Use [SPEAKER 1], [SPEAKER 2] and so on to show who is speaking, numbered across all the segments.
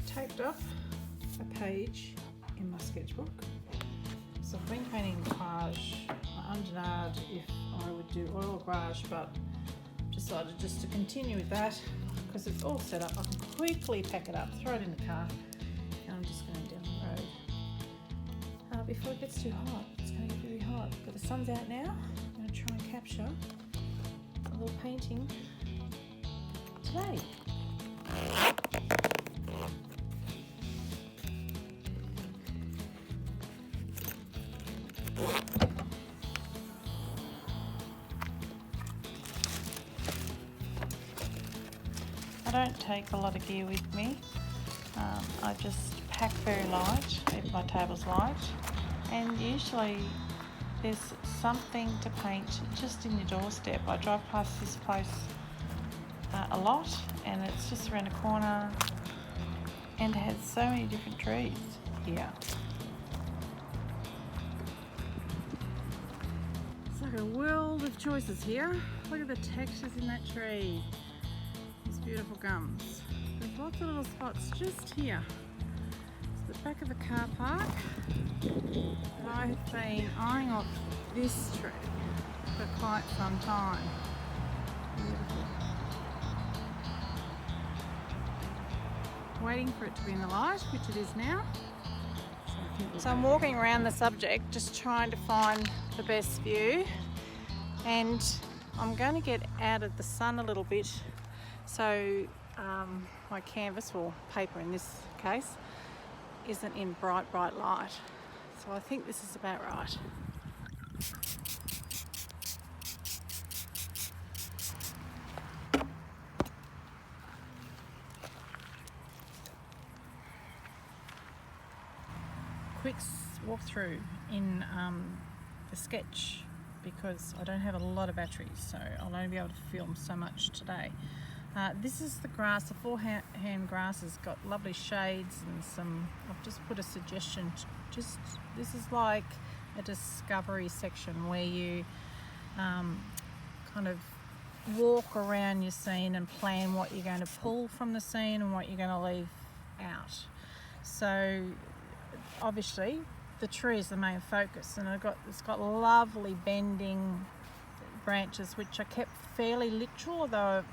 [SPEAKER 1] taped up a page in my sketchbook. So I've been painting gouache. I undenied if I would do oil gouache, but decided just to continue with that because it's all set up. I can quickly pack it up, throw it in the car, and I'm just going down the road. Before it gets too hot, it's going to get very hot. But the sun's out now. I'm going to try and capture a little painting today. I don't take a lot of gear with me. I just pack very light if my table's light, and usually there's something to paint just in your doorstep. I drive past this place a lot, and it's just around the corner and it has so many different trees here. It's like a world of choices here. Look at the textures in that tree. These beautiful gums. There's lots of little spots just here. It's the back of a car park. I've been eyeing off this tree for quite some time. Beautiful. Waiting for it to be in the light, which it is now. So I'm walking around the subject, just trying to find the best view, and I'm going to get out of the sun a little bit, so my canvas, or paper in this case, isn't in bright light. So I think this is about right. Quick walkthrough in the sketch, because I don't have a lot of batteries, so I'll only be able to film so much today. This is the grass, the forehand grass has got lovely shades and some, I've just put a suggestion, this is like a discovery section where you kind of walk around your scene and plan what you're going to pull from the scene and what you're going to leave out. So obviously the tree is the main focus, and it's got lovely bending branches which I kept fairly literal, although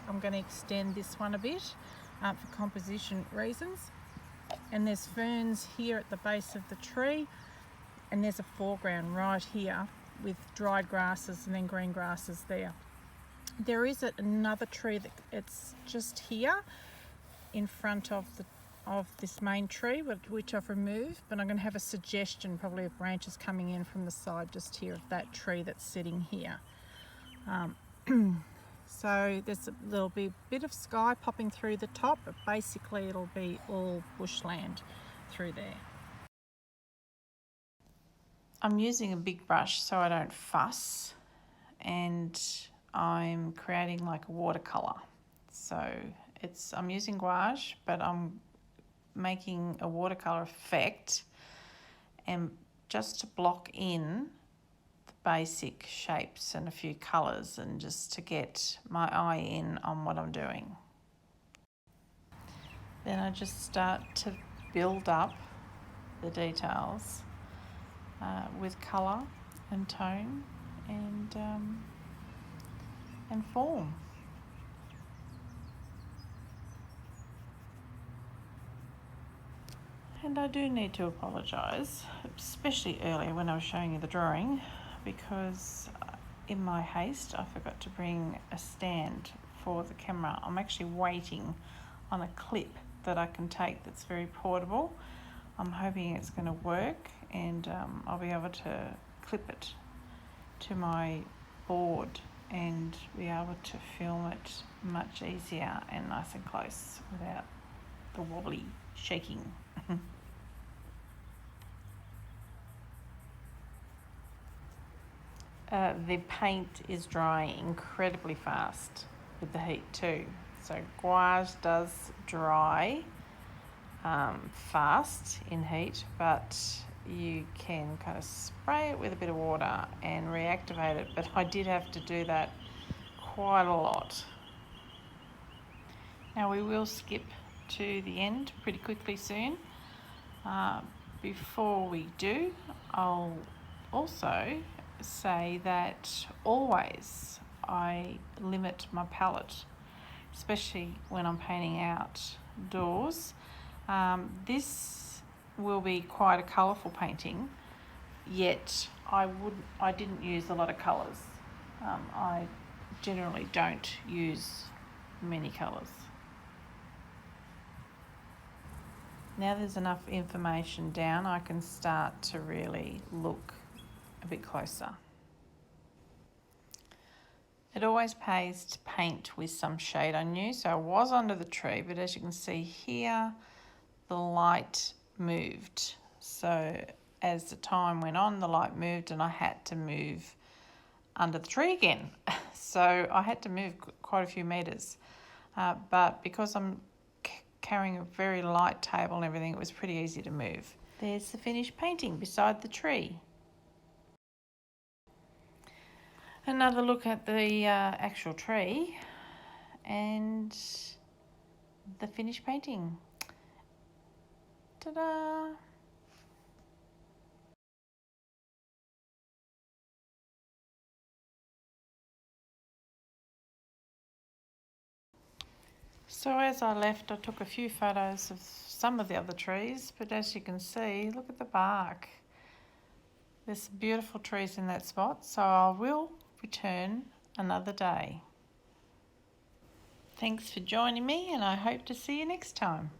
[SPEAKER 1] I'm going to extend this one a bit for composition reasons. And there's ferns here at the base of the tree, and there's a foreground right here with dried grasses and then green grasses there. There is another tree that it's just here in front of this main tree, which I've removed, but I'm going to have a suggestion probably of branches coming in from the side just here of that tree that's sitting here. So there'll be a bit of sky popping through the top, but basically it'll be all bushland through there. I'm using a big brush so I don't fuss, and I'm creating like a watercolor. So I'm using gouache, but I'm making a watercolor effect, and just to block in the basic shapes and a few colors, and just to get my eye in on what I'm doing. Then I just start to build up the details with color and tone and form. And I do need to apologise, especially earlier when I was showing you the drawing, because in my haste I forgot to bring a stand for the camera. I'm actually waiting on a clip that I can take that's very portable. I'm hoping it's going to work, and I'll be able to clip it to my board and be able to film it much easier and nice and close without the wobbly shaking. The paint is drying incredibly fast with the heat too. So gouache does dry fast in heat, but you can kind of spray it with a bit of water and reactivate it, but I did have to do that quite a lot. Now we will skip to the end pretty quickly soon. Before we do, I'll also say that always I limit my palette, especially when I'm painting outdoors. This will be quite a colourful painting, yet I didn't use a lot of colours. I generally don't use many colours. Now there's enough information down, I can start to really look a bit closer. It always pays to paint with some shade on you. So I was under the tree, but as you can see here, the light moved. So as the time went on, the light moved and I had to move under the tree again. So I had to move quite a few metres. But because I'm carrying a very light table and everything, it was pretty easy to move. There's the finished painting beside the tree. Another look at the actual tree and the finished painting. Ta-da! So as I left, I took a few photos of some of the other trees, but as you can see, look at the bark. There's beautiful trees in that spot, so I will return another day. Thanks for joining me, and I hope to see you next time.